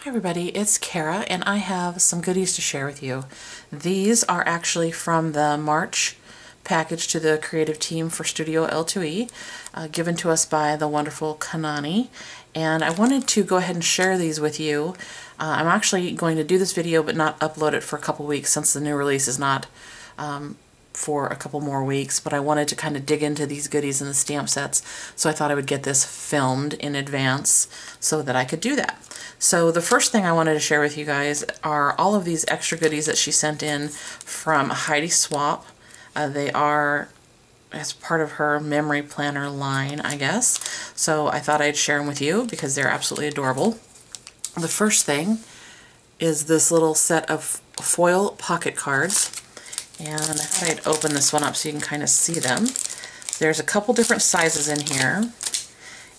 Hi everybody, it's Kara and I have some goodies to share with you. These are actually from the March package to the creative team for Studio L2e, given to us by the wonderful Kanani, and I wanted to go ahead and share these with you. I'm actually going to do this video but not upload it for a couple weeks since the new release is not for a couple more weeks, but I wanted to kind of dig into these goodies and the stamp sets, so I thought I would get this filmed in advance so that I could do that. So the first thing I wanted to share with you guys are all of these extra goodies that she sent in from Heidi Swap. They are as part of her memory planner line, I guess. So I thought I'd share them with you because they're absolutely adorable. The first thing is this little set of foil pocket cards. And I thought I'd open this one up so you can kind of see them. There's a couple different sizes in here.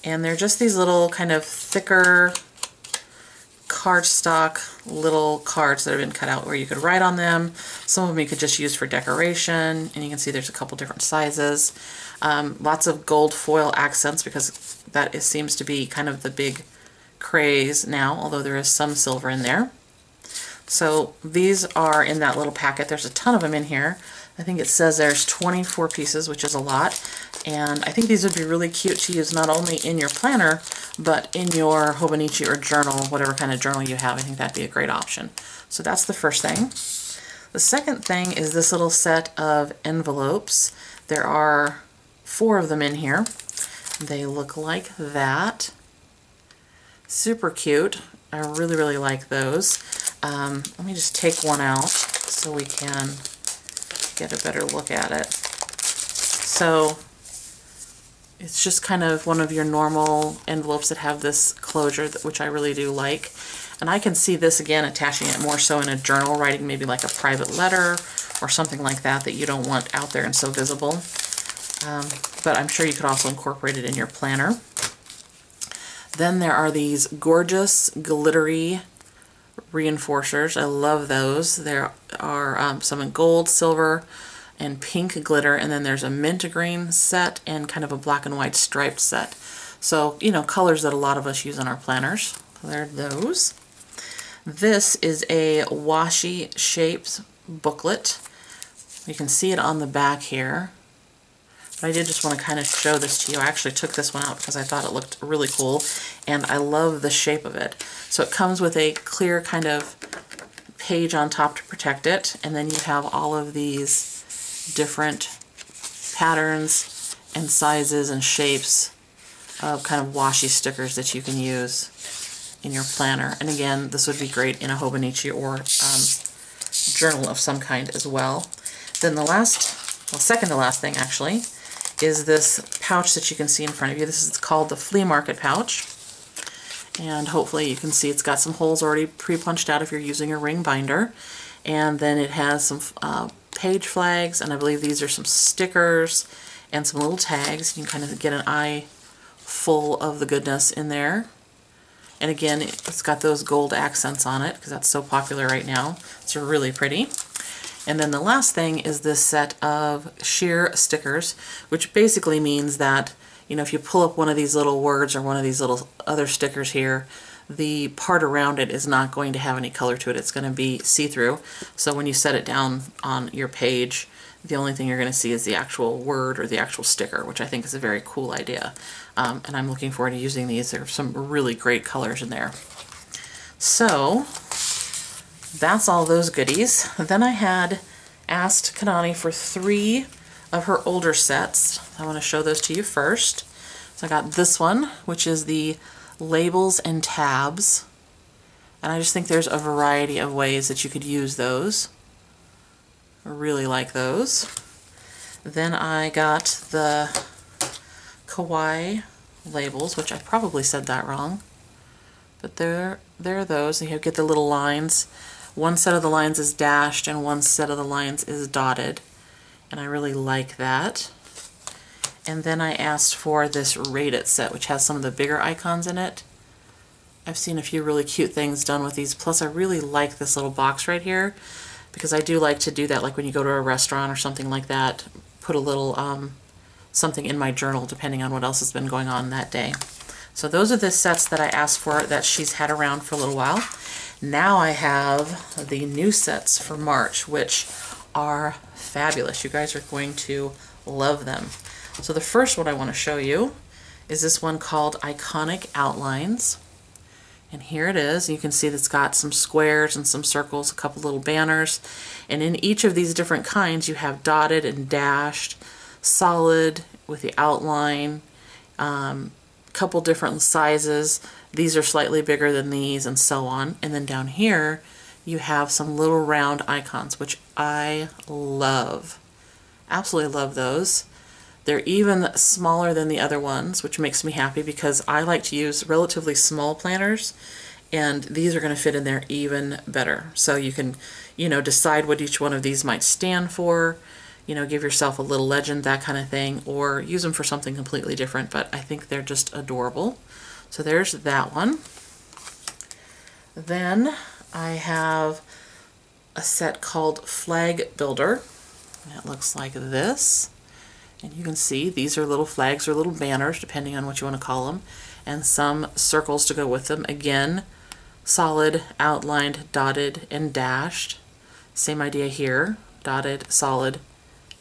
And they're just these little kind of thicker cardstock little cards that have been cut out where you could write on them. Some of them you could just use for decoration, and you can see there's a couple different sizes. Lots of gold foil accents because that seems to be kind of the big craze now, although there is some silver in there. So these are in that little packet. There's a ton of them in here. I think it says there's 24 pieces, which is a lot. And I think these would be really cute to use not only in your planner, but in your Hobonichi or journal, whatever kind of journal you have. I think that'd be a great option. So that's the first thing. The second thing is this little set of envelopes. There are 4 of them in here. They look like that. Super cute. I really, really like those. Let me just take one out so we can get a better look at it. So it's just kind of one of your normal envelopes that have this closure, which I really do like. And I can see this again attaching it more so in a journal, writing maybe like a private letter or something like that that you don't want out there and so visible. But I'm sure you could also incorporate it in your planner. Then there are these gorgeous glittery reinforcers. I love those. There are some in gold, silver, and pink glitter, and then there's a mint green set and kind of a black and white striped set. So, you know, colors that a lot of us use in our planners. There are those. This is a washi shapes booklet. You can see it on the back here. But I did just want to kind of show this to you. I actually took this one out because I thought it looked really cool, and I love the shape of it. So it comes with a clear kind of page on top to protect it, and then you have all of these different patterns and sizes and shapes of kind of washi stickers that you can use in your planner. And again, this would be great in a Hobonichi or journal of some kind as well. Then the second to last thing actually, is this pouch that you can see in front of you. This is called the flea market pouch. And hopefully you can see it's got some holes already pre-punched out if you're using a ring binder. And then it has some page flags, and I believe these are some stickers and some little tags. You can kind of get an eye full of the goodness in there. And again, it's got those gold accents on it because that's so popular right now. It's really pretty. And then the last thing is this set of sheer stickers, which basically means that, you know, if you pull up one of these little words or one of these little other stickers here, the part around it is not going to have any color to it. It's going to be see-through. So when you set it down on your page, the only thing you're going to see is the actual word or the actual sticker, which I think is a very cool idea. And I'm looking forward to using these. There are some really great colors in there. So that's all those goodies. Then I had asked Kanani for 3 of her older sets. I want to show those to you first. So I got this one, which is the labels and tabs. And I just think there's a variety of ways that you could use those. I really like those. Then I got the kawaii labels, which I probably said that wrong. But there are those. You get the little lines. One set of the lines is dashed and one set of the lines is dotted. And I really like that. And then I asked for this Rate It set, which has some of the bigger icons in it. I've seen a few really cute things done with these. Plus I really like this little box right here because I do like to do that, like when you go to a restaurant or something like that, put a little something in my journal depending on what else has been going on that day. So those are the sets that I asked for that she's had around for a little while. Now I have the new sets for March, which are fabulous. You guys are going to love them. So the first one I want to show you is this one called Iconic Outlines. And here it is. You can see that it's got some squares and some circles, a couple little banners. And in each of these different kinds, you have dotted and dashed, solid with the outline, couple different sizes. These are slightly bigger than these, and so on. And then down here, you have some little round icons, which I love. Absolutely love those. They're even smaller than the other ones, which makes me happy because I like to use relatively small planners, and these are going to fit in there even better. So you can, decide what each one of these might stand for, give yourself a little legend, that kind of thing, or use them for something completely different, but I think they're just adorable. So there's that one. Then I have a set called Flag Builder. It looks like this. And you can see these are little flags or little banners, depending on what you want to call them, and some circles to go with them. Again, solid, outlined, dotted, and dashed. Same idea here, dotted, solid,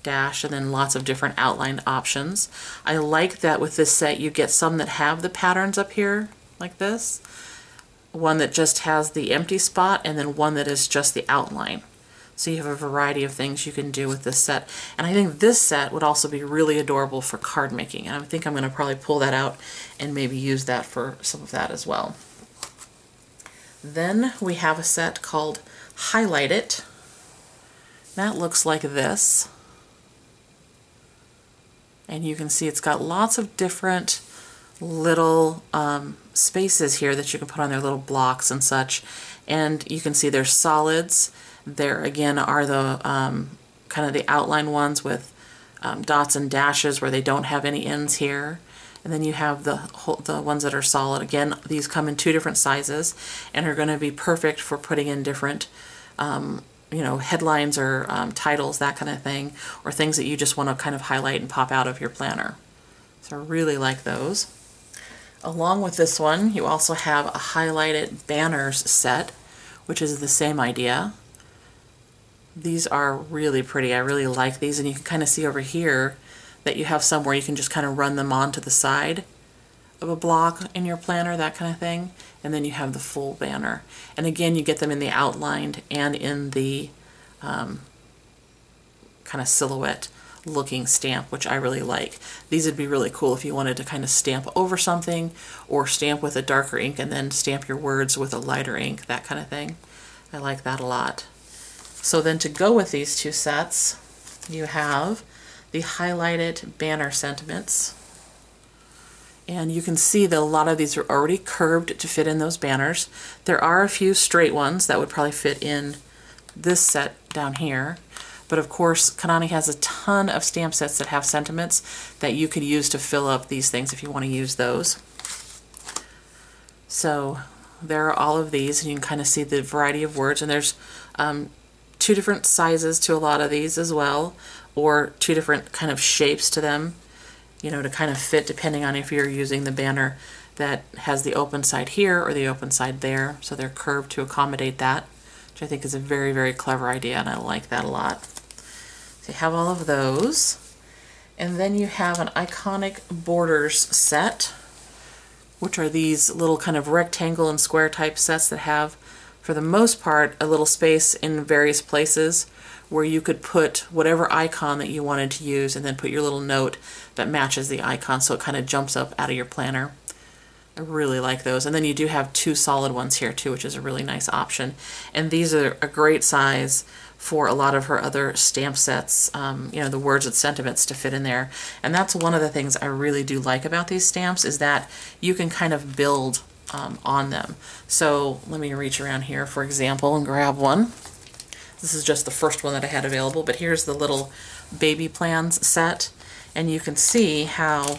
dash, and then lots of different outlined options. I like that with this set you get some that have the patterns up here, like this. One that just has the empty spot, and then one that is just the outline. So you have a variety of things you can do with this set. And I think this set would also be really adorable for card making. And I think I'm going to probably pull that out and maybe use that for some of that as well. Then we have a set called Highlight It. That looks like this. And you can see it's got lots of different little spaces here that you can put on their little blocks and such. And you can see there's solids. There again are the kind of the outline ones with dots and dashes where they don't have any ends here. And then you have the ones that are solid. Again, these come in two different sizes and are going to be perfect for putting in different headlines or titles, that kind of thing, or things that you just want to kind of highlight and pop out of your planner. So I really like those. Along with this one, you also have a highlighted banners set, which is the same idea. These are really pretty. I really like these, and you can kind of see over here that you have some where you can just kind of run them onto the side of a block in your planner, that kind of thing, and then you have the full banner. And again, you get them in the outlined and in the kind of silhouette looking stamp, which I really like. These would be really cool if you wanted to kind of stamp over something, or stamp with a darker ink and then stamp your words with a lighter ink, that kind of thing. I like that a lot. So then to go with these two sets, you have the highlighted banner sentiments. And you can see that a lot of these are already curved to fit in those banners. There are a few straight ones that would probably fit in this set down here. But of course, Kanani has a ton of stamp sets that have sentiments that you could use to fill up these things if you want to use those. So there are all of these, and you can kind of see the variety of words. And there's two different sizes to a lot of these as well, or two different kind of shapes to them, to kind of fit depending on if you're using the banner that has the open side here or the open side there. So they're curved to accommodate that, which I think is a very, very clever idea, and I like that a lot. So you have all of those. And then you have an Iconic Borders set, which are these little kind of rectangle and square type sets that have, for the most part, a little space in various places where you could put whatever icon that you wanted to use and then put your little note that matches the icon, so it kind of jumps up out of your planner. I really like those. And then you do have two solid ones here too, which is a really nice option. And these are a great size for a lot of her other stamp sets, the words and sentiments to fit in there. And that's one of the things I really do like about these stamps, is that you can kind of build on them. So let me reach around here, for example, and grab one. This is just the first one that I had available, but here's the little baby plans set. And you can see how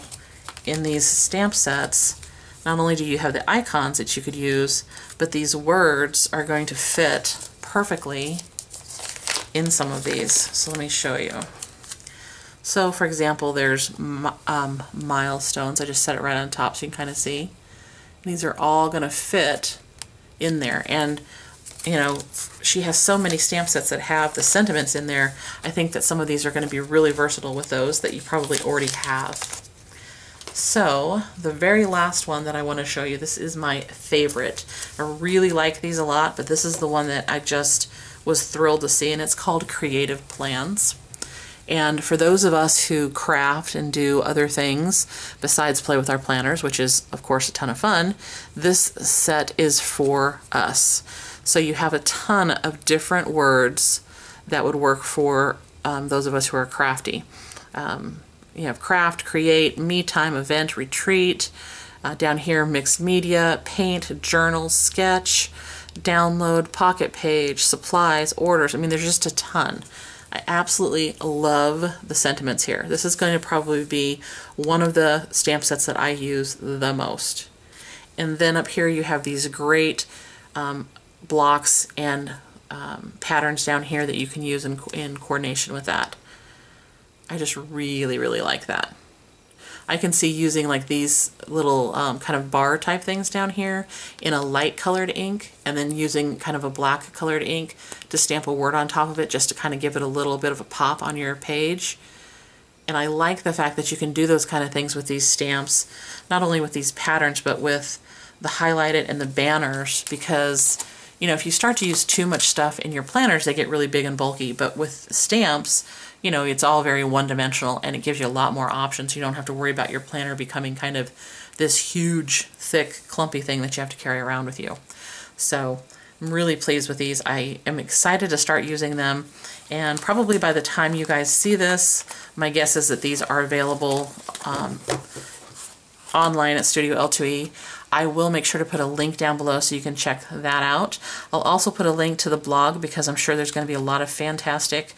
in these stamp sets, not only do you have the icons that you could use, but these words are going to fit perfectly in some of these. So let me show you. So for example, there's milestones. I just set it right on top so you can kind of see. these are all going to fit in there. And you know, she has so many stamp sets that have the sentiments in there. I think that some of these are going to be really versatile with those that you probably already have. So the very last one that I want to show you, this is my favorite. I really like these a lot, but this is the one that I just was thrilled to see, and it's called Creative Plans. And for those of us who craft and do other things besides play with our planners, which is of course a ton of fun, this set is for us. So you have a ton of different words that would work for those of us who are crafty. You have craft, create, me time, event, retreat. Down here, mixed media, paint, journal, sketch, download, pocket page, supplies, orders. I mean, there's just a ton. I absolutely love the sentiments here. This is going to probably be one of the stamp sets that I use the most. And then up here you have these great blocks and patterns down here that you can use in coordination with that. I just really, really like that. I can see using like these little kind of bar type things down here in a light colored ink, and then using kind of a black colored ink to stamp a word on top of it just to kind of give it a little bit of a pop on your page. And I like the fact that you can do those kind of things with these stamps, not only with these patterns, but with the highlighted and the banners, because you know, if you start to use too much stuff in your planners, they get really big and bulky. But with stamps, you know, it's all very one-dimensional, and it gives you a lot more options. You don't have to worry about your planner becoming kind of this huge, thick, clumpy thing that you have to carry around with you. So I'm really pleased with these. I am excited to start using them, and probably by the time you guys see this, my guess is that these are available online at Studio L2e. I will make sure to put a link down below so you can check that out. I'll also put a link to the blog because I'm sure there's going to be a lot of fantastic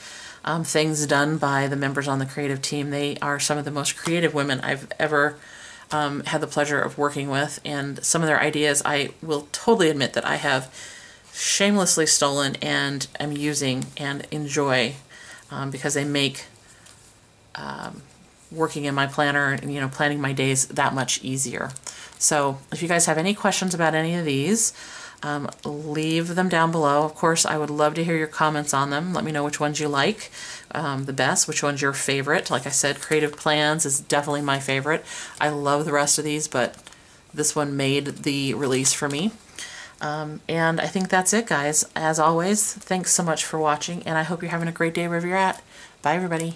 things done by the members on the creative team. They are some of the most creative women I've ever had the pleasure of working with, and some of their ideas I will totally admit that I have shamelessly stolen and am using and enjoy because they make working in my planner and, you know, planning my days that much easier. So if you guys have any questions about any of these, leave them down below. Of course, I would love to hear your comments on them. Let me know which ones you like the best, which one's your favorite. Like I said, Creative Plans is definitely my favorite. I love the rest of these, but this one made the release for me. And I think that's it, guys. As always, thanks so much for watching, and I hope you're having a great day wherever you're at. Bye, everybody.